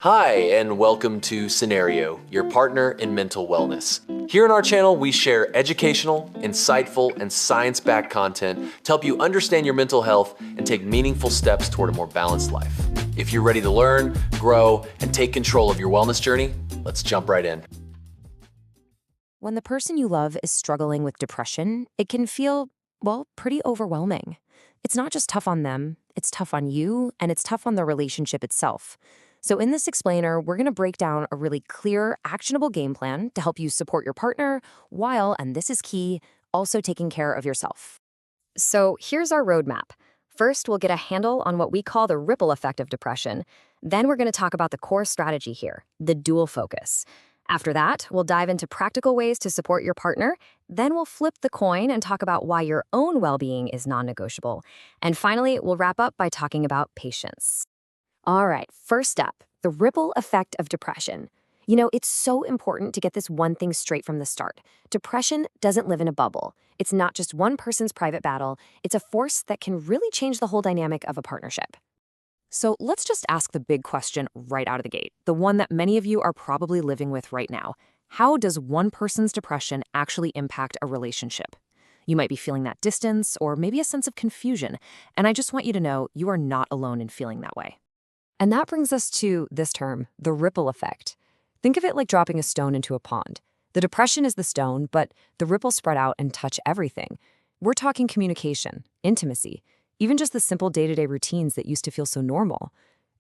Hi, and welcome to Cenario, your partner in mental wellness. Here on our channel, we share educational, insightful, and science-backed content to help you understand your mental health and take meaningful steps toward a more balanced life. If you're ready to learn, grow, and take control of your wellness journey, let's jump right in. When the person you love is struggling with depression, it can feel, well, pretty overwhelming. It's not just tough on them, it's tough on you, and it's tough on the relationship itself. So in this explainer, we're going to break down a really clear, actionable game plan to help you support your partner while, and this is key, also taking care of yourself. So here's our roadmap. First, we'll get a handle on what we call the ripple effect of depression. Then we're going to talk about the core strategy here, the dual focus. After that, we'll dive into practical ways to support your partner. Then we'll flip the coin and talk about why your own well-being is non-negotiable. And finally, we'll wrap up by talking about patience. All right, first up, the ripple effect of depression. You know, it's so important to get this one thing straight from the start. Depression doesn't live in a bubble. It's not just one person's private battle. It's a force that can really change the whole dynamic of a partnership. So let's just ask the big question right out of the gate, the one that many of you are probably living with right now. How does one person's depression actually impact a relationship? You might be feeling that distance or maybe a sense of confusion, and I just want you to know you are not alone in feeling that way. And that brings us to this term, the ripple effect. Think of it like dropping a stone into a pond. The depression is the stone, but the ripples spread out and touch everything. We're talking communication, intimacy, even just the simple day-to-day routines that used to feel so normal.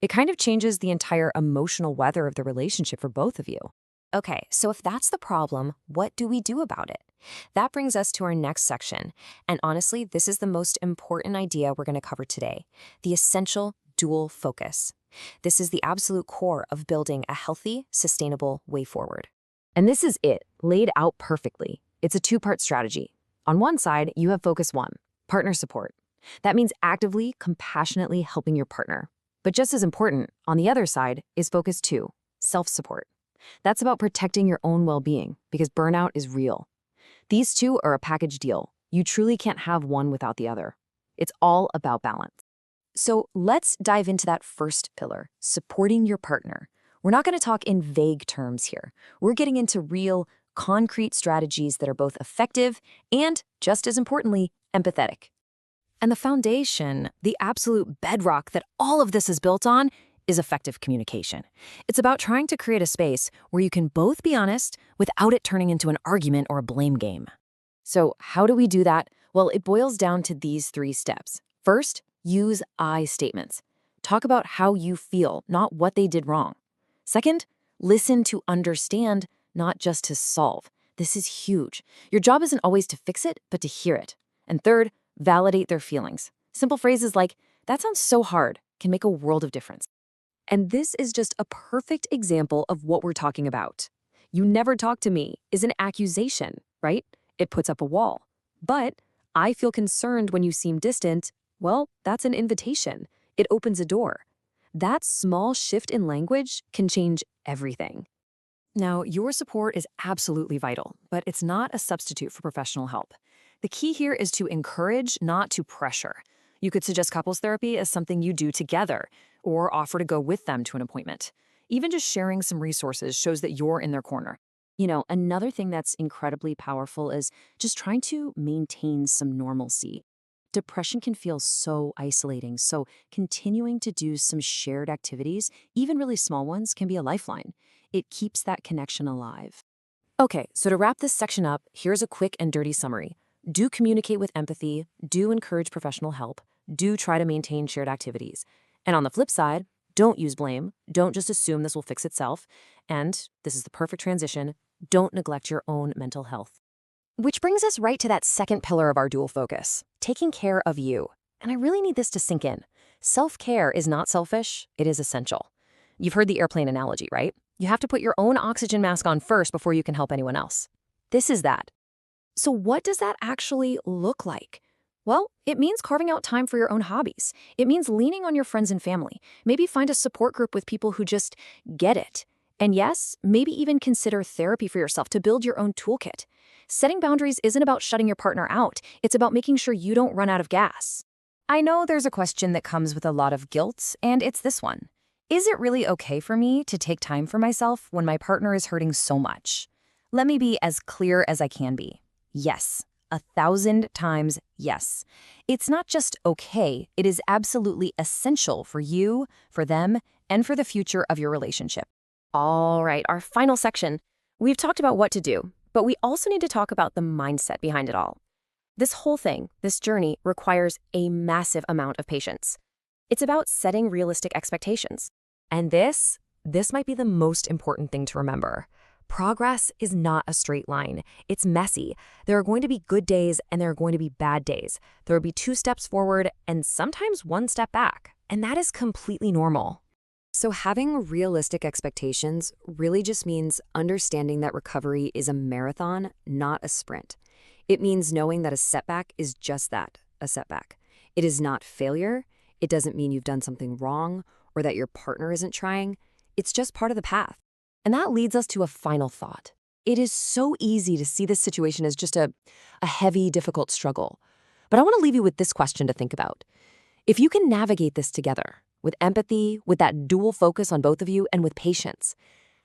It kind of changes the entire emotional weather of the relationship for both of you. Okay, so if that's the problem, what do we do about it? That brings us to our next section. And honestly, this is the most important idea we're going to cover today, the essential dual focus. This is the absolute core of building a healthy, sustainable way forward. And this is it, laid out perfectly. It's a two-part strategy. On one side, you have focus one, partner support. That means actively, compassionately helping your partner. But just as important, on the other side is focus two, self-support. That's about protecting your own well-being because burnout is real. These two are a package deal. You truly can't have one without the other. It's all about balance. So let's dive into that first pillar, supporting your partner. We're not going to talk in vague terms here. We're getting into real, concrete strategies that are both effective and, just as importantly, empathetic. And the foundation, the absolute bedrock that all of this is built on, is effective communication. It's about trying to create a space where you can both be honest without it turning into an argument or a blame game. So how do we do that? Well, it boils down to these three steps. First, use I statements. Talk about how you feel, not what they did wrong. Second, listen to understand, not just to solve. This is huge. Your job isn't always to fix it, but to hear it. And third, validate their feelings. Simple phrases like, that sounds so hard, can make a world of difference. And this is just a perfect example of what we're talking about. You never talk to me is an accusation, right? It puts up a wall. But I feel concerned when you seem distant. Well, that's an invitation. It opens a door. That small shift in language can change everything. Now, your support is absolutely vital, but it's not a substitute for professional help. The key here is to encourage, not to pressure. You could suggest couples therapy as something you do together, or offer to go with them to an appointment. Even just sharing some resources shows that you're in their corner. You know, another thing that's incredibly powerful is just trying to maintain some normalcy. Depression can feel so isolating, so continuing to do some shared activities, even really small ones, can be a lifeline. It keeps that connection alive. Okay, so to wrap this section up, here's a quick and dirty summary. Do communicate with empathy, do encourage professional help, do try to maintain shared activities. And on the flip side, don't use blame, don't just assume this will fix itself, and, this is the perfect transition, don't neglect your own mental health. Which brings us right to that second pillar of our dual focus, taking care of you. And I really need this to sink in. Self-care is not selfish, it is essential. You've heard the airplane analogy, right? You have to put your own oxygen mask on first before you can help anyone else. This is that. So what does that actually look like? Well, it means carving out time for your own hobbies. It means leaning on your friends and family. Maybe find a support group with people who just get it. And yes, maybe even consider therapy for yourself to build your own toolkit. Setting boundaries isn't about shutting your partner out. It's about making sure you don't run out of gas. I know there's a question that comes with a lot of guilt, and it's this one. Is it really okay for me to take time for myself when my partner is hurting so much? Let me be as clear as I can be. Yes. 1,000 times yes. It's not just okay, it is absolutely essential for you, for them, and for the future of your relationship. All right, our final section. We've talked about what to do, but we also need to talk about the mindset behind it all. This whole thing, this journey, requires a massive amount of patience. It's about setting realistic expectations. And this might be the most important thing to remember. Progress is not a straight line. It's messy. There are going to be good days and there are going to be bad days. There will be 2 steps forward and sometimes 1 step back. And that is completely normal. So having realistic expectations really just means understanding that recovery is a marathon, not a sprint. It means knowing that a setback is just that, a setback. It is not failure. It doesn't mean you've done something wrong or that your partner isn't trying. It's just part of the path. And that leads us to a final thought. It is so easy to see this situation as just a heavy, difficult struggle. But I want to leave you with this question to think about. If you can navigate this together, with empathy, with that dual focus on both of you, and with patience,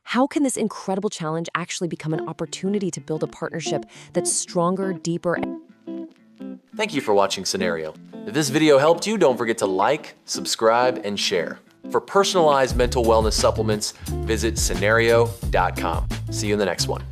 how can this incredible challenge actually become an opportunity to build a partnership that's stronger, deeper? Thank you for watching Cenario. If this video helped you, don't forget to like, subscribe, and share. For personalized mental wellness supplements, visit Cenario.com. See you in the next one.